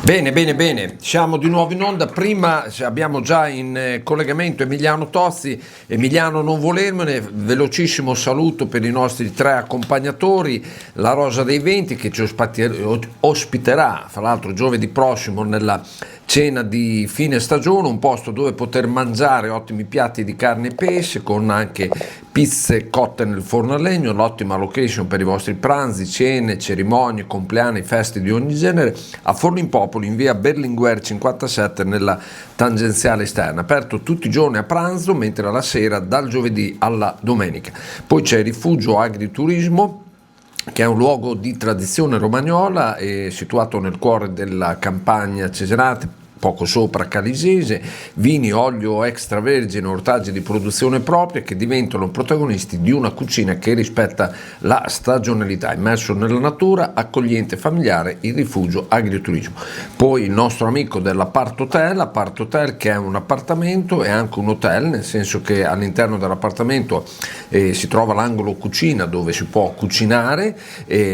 Bene, siamo di nuovo in onda. Prima abbiamo già in collegamento Emiliano Tozzi. Emiliano, non volermene, velocissimo saluto per i nostri 3 accompagnatori, la Rosa dei Venti che ci ospiterà fra l'altro giovedì prossimo nella cena di fine stagione, un posto dove poter mangiare ottimi piatti di carne e pesce con anche pizze cotte nel forno a legno, l'ottima location per i vostri pranzi, cene, cerimonie, compleanni, feste di ogni genere, a Forno in Popoli in via Berlinguer 57 nella tangenziale esterna, aperto tutti i giorni a pranzo, mentre alla sera dal giovedì alla domenica. Poi c'è il Rifugio Agriturismo, che è un luogo di tradizione romagnola, situato nel cuore della campagna cesenate, poco sopra Calisese, vini, olio extravergine, ortaggi di produzione propria che diventano protagonisti di una cucina che rispetta la stagionalità, immerso nella natura, accogliente, familiare, il Rifugio Agriturismo. Poi il nostro amico dell'Apart Hotel, che è un appartamento e anche un hotel, nel senso che all'interno dell'appartamento si trova l'angolo cucina dove si può cucinare,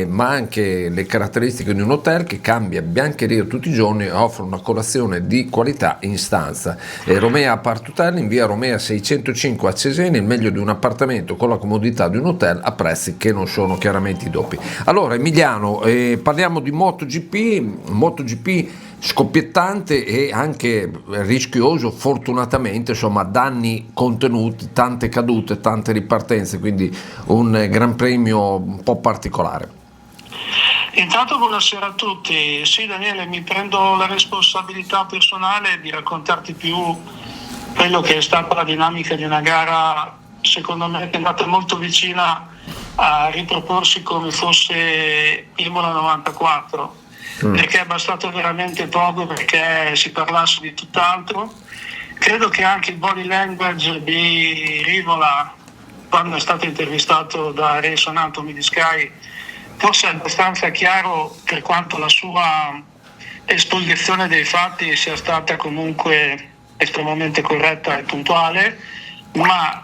ma anche le caratteristiche di un hotel che cambia biancheria tutti i giorni e offre una colazione di qualità in stanza. Romea Apart Hotel in via Romea 605 a Cesena, il meglio di un appartamento con la comodità di un hotel a prezzi che non sono chiaramente i doppi. Allora Emiliano, parliamo di MotoGP scoppiettante e anche rischioso, fortunatamente, insomma, danni contenuti, tante cadute, tante ripartenze, quindi un gran premio un po' particolare. Intanto buonasera a tutti. Sì Daniele, mi prendo la responsabilità personale di raccontarti più quello che è stata la dinamica di una gara, secondo me, che è andata molto vicina a riproporsi come fosse Imola 94, perché è bastato veramente poco perché si parlasse di tutt'altro. Credo che anche il body language di Rivola, quando è stato intervistato da Race Anatomy di Sky, forse è abbastanza chiaro per quanto la sua esposizione dei fatti sia stata comunque estremamente corretta e puntuale, ma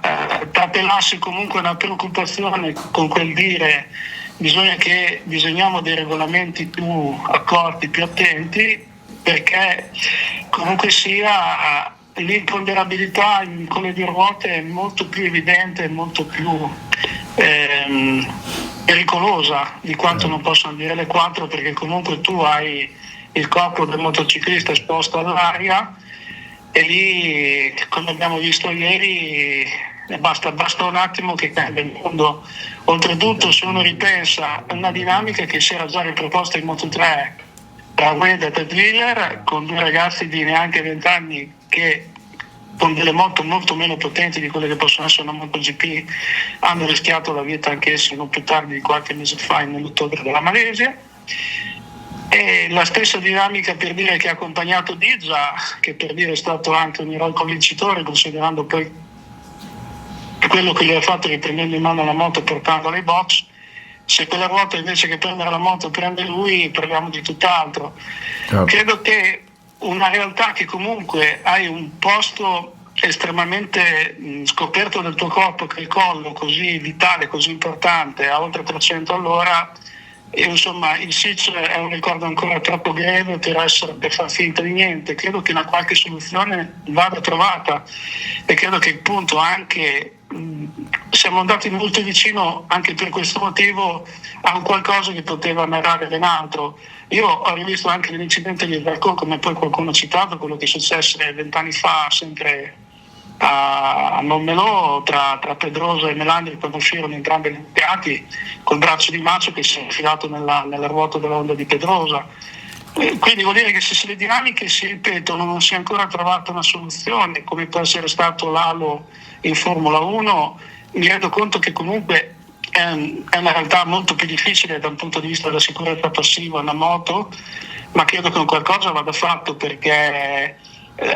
trapelassi comunque una preoccupazione con quel dire bisogna che disegniamo dei regolamenti più accorti, più attenti, perché comunque sia l'imponderabilità in quelle di ruote è molto più evidente, molto più pericolosa di quanto non possono dire le 4, perché comunque tu hai il corpo del motociclista esposto all'aria e lì, come abbiamo visto ieri, basta un attimo che cambia il mondo. Oltretutto, se uno ripensa a una dinamica che si era già riproposta in Moto3 tra Wade e Wheeler, con due ragazzi di neanche 20 anni che con delle moto molto meno potenti di quelle che possono essere una MotoGP hanno rischiato la vita anch'essi non più tardi di qualche mese fa nell'ottobre della Malesia. E la stessa dinamica per dire che ha accompagnato Dizza, che per dire è stato anche un eroico vincitore, considerando poi quello che lui ha fatto riprendendo in mano la moto e portandola ai box. Se quella ruota invece che prendere la moto prende lui, parliamo di tutt'altro. Certo. Credo che una realtà che comunque hai un posto estremamente scoperto del tuo corpo, che è il collo così vitale, così importante, a oltre 300 all'ora, e insomma il SIC è un ricordo ancora troppo greve per far finta di niente. Credo che una qualche soluzione vada trovata e credo che appunto anche siamo andati molto vicino anche per questo motivo a un qualcosa che poteva narrare ben altro. Io ho rivisto anche l'incidente di Vercò, come poi qualcuno ha citato, quello che successe 20 anni fa sempre a Montmelò tra Pedrosa e Melandri, quando uscirono entrambi limpiati col braccio di Macio che si è infilato nella ruota dell'onda di Pedrosa. Quindi vuol dire che se le dinamiche si ripetono, non si è ancora trovata una soluzione, come può essere stato l'Halo in Formula 1, mi rendo conto che comunque è una realtà molto più difficile da un punto di vista della sicurezza passiva una moto, ma credo che un qualcosa vada fatto, perché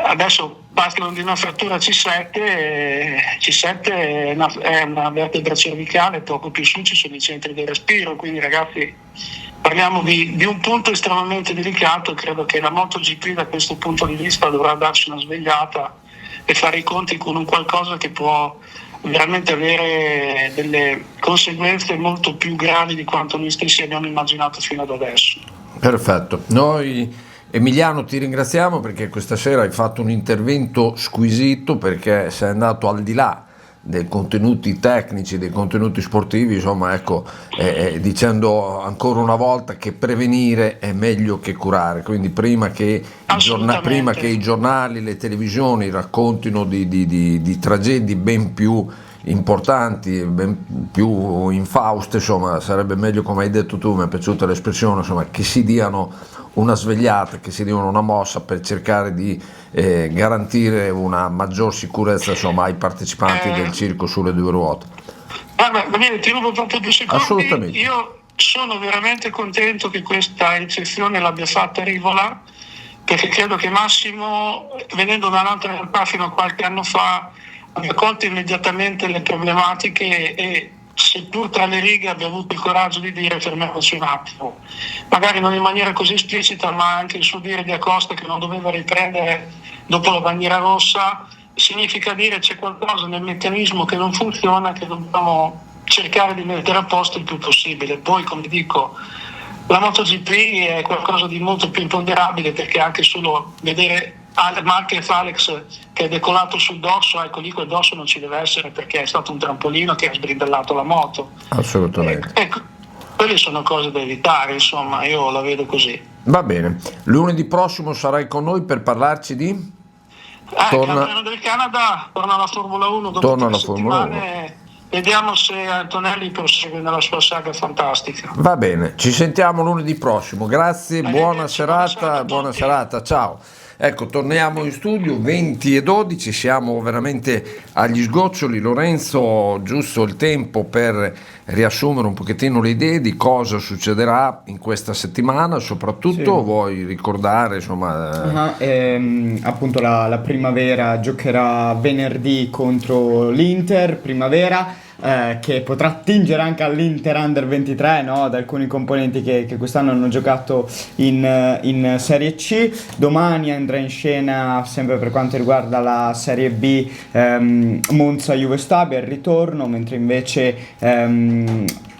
adesso parlano di una frattura C7 è una vertebra cervicale, poco più su ci sono i centri del respiro, quindi ragazzi parliamo di un punto estremamente delicato. Credo che la MotoGP da questo punto di vista dovrà darci una svegliata e fare i conti con un qualcosa che può veramente avere delle conseguenze molto più gravi di quanto noi stessi abbiamo immaginato fino ad adesso. Perfetto, noi Emiliano ti ringraziamo perché questa sera hai fatto un intervento squisito, perché sei andato al di là dei contenuti tecnici, dei contenuti sportivi, insomma, ecco, dicendo ancora una volta che prevenire è meglio che curare, quindi prima che i giornali, le televisioni raccontino di tragedie ben più importanti, ben più infauste, insomma, sarebbe meglio, come hai detto tu, mi è piaciuta l'espressione, insomma, che si diano una svegliata, che si diano una mossa per cercare di garantire una maggior sicurezza, insomma, ai partecipanti del circo sulle due ruote. Guarda, Daniele, ti rubo proprio 2 secondi. Assolutamente. Io sono veramente contento che questa eccezione l'abbia fatta Rivola, perché credo che Massimo, venendo da un'altra realtà fino a qualche anno fa, abbia colto immediatamente le problematiche e, seppur tra le righe, abbia avuto il coraggio di dire fermiamoci un attimo, magari non in maniera così esplicita, ma anche il suo dire di Acosta che non doveva riprendere dopo la bandiera rossa significa dire c'è qualcosa nel meccanismo che non funziona, che dobbiamo cercare di mettere a posto il più possibile. Poi, come dico, la MotoGP è qualcosa di molto più imponderabile, perché anche solo vedere Marquez Alex che è decolato sul dosso, ecco lì quel dosso non ci deve essere, perché è stato un trampolino che ha sbrindellato la moto. Assolutamente. Ecco, quelle sono cose da evitare, insomma, io la vedo così. Va bene, lunedì prossimo sarai con noi per parlarci di? Il Campionato del Canada, torna alla Formula 1 dopo 3 settimane. Vediamo se Antonelli prosegue nella sua saga fantastica. Va bene, ci sentiamo lunedì prossimo, grazie, buona serata, ciao. Ecco, torniamo in studio, 20:12, siamo veramente agli sgoccioli. Lorenzo, giusto il tempo per riassumere un pochettino le idee di cosa succederà in questa settimana, soprattutto vuoi ricordare, insomma... appunto la Primavera giocherà venerdì contro l'Inter, Primavera, che potrà attingere anche all'Inter Under 23, no? Da alcuni componenti che quest'anno hanno giocato in Serie C. Domani andrà in scena, sempre per quanto riguarda la Serie B, Monza Juve Stabia, il ritorno, mentre invece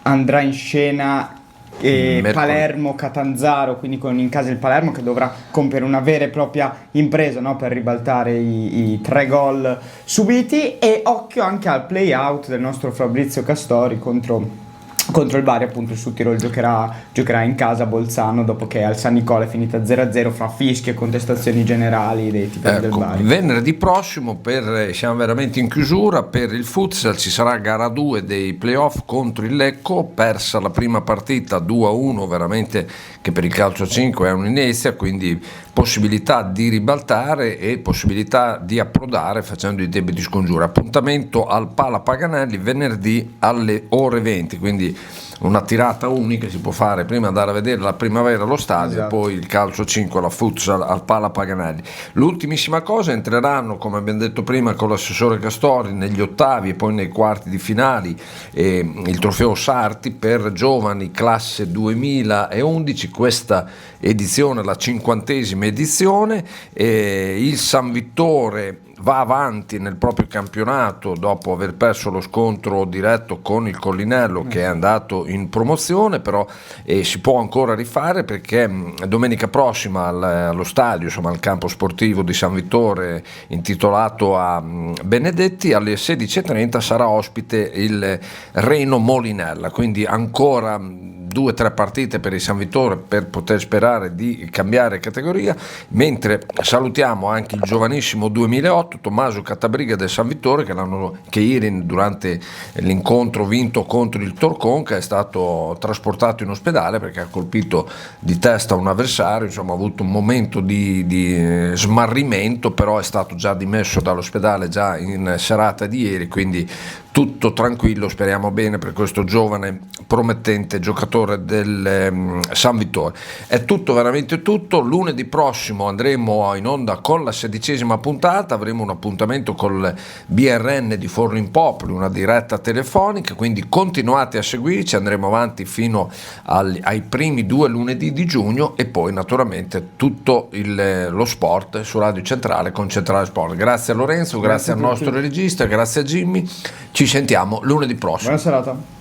andrà in scena e Palermo-Catanzaro, quindi con in casa il Palermo che dovrà compiere una vera e propria impresa, no, per ribaltare i 3 gol subiti. E occhio anche al play-out del nostro Fabrizio Castori contro il Bari, appunto il Sud Tirol giocherà in casa a Bolzano dopo che al San Nicola è finita 0-0 fra fischi e contestazioni generali dei tifosi del Bari. Venerdì prossimo siamo veramente in chiusura per il futsal, ci sarà gara 2 dei playoff contro il Lecco, persa la prima partita 2-1, veramente che per il calcio 5 è un'inezia, quindi possibilità di ribaltare e possibilità di approdare facendo i debiti scongiura. Appuntamento al Pala Paganelli venerdì alle ore 20, quindi una tirata unica, si può fare prima andare a vedere la primavera allo stadio, esatto, poi il calcio 5, la futsal al Pala Paganelli. L'ultimissima cosa, entreranno come abbiamo detto prima con l'assessore Castori negli ottavi e poi nei quarti di finali il trofeo Sarti per giovani classe 2011, questa edizione, la 50esima edizione, il San Vittore va avanti nel proprio campionato dopo aver perso lo scontro diretto con il Collinello che è andato in promozione, però si può ancora rifare perché domenica prossima allo stadio, insomma al campo sportivo di San Vittore intitolato a Benedetti, alle 16:30 sarà ospite il Reno Molinella, quindi ancora 2-3 partite per il San Vittore per poter sperare di cambiare categoria, mentre salutiamo anche il giovanissimo 2008 Tommaso Cattabriga del San Vittore che ieri durante l'incontro vinto contro il Torconca è stato trasportato in ospedale perché ha colpito di testa un avversario, insomma ha avuto un momento di smarrimento, però è stato già dimesso dall'ospedale già in serata di ieri, quindi tutto tranquillo, speriamo bene per questo giovane promettente giocatore del San Vittore. È tutto, veramente tutto. Lunedì prossimo andremo in onda con la 16ª puntata, avremo un appuntamento col BRN di Forno in Popoli, una diretta telefonica, quindi continuate a seguirci, andremo avanti fino ai primi 2 lunedì di giugno e poi naturalmente tutto lo sport su Radio Centrale con Centrale Sport. Grazie a Lorenzo, grazie al nostro regista, grazie a Jimmy. Ci sentiamo lunedì prossimo. Buona serata.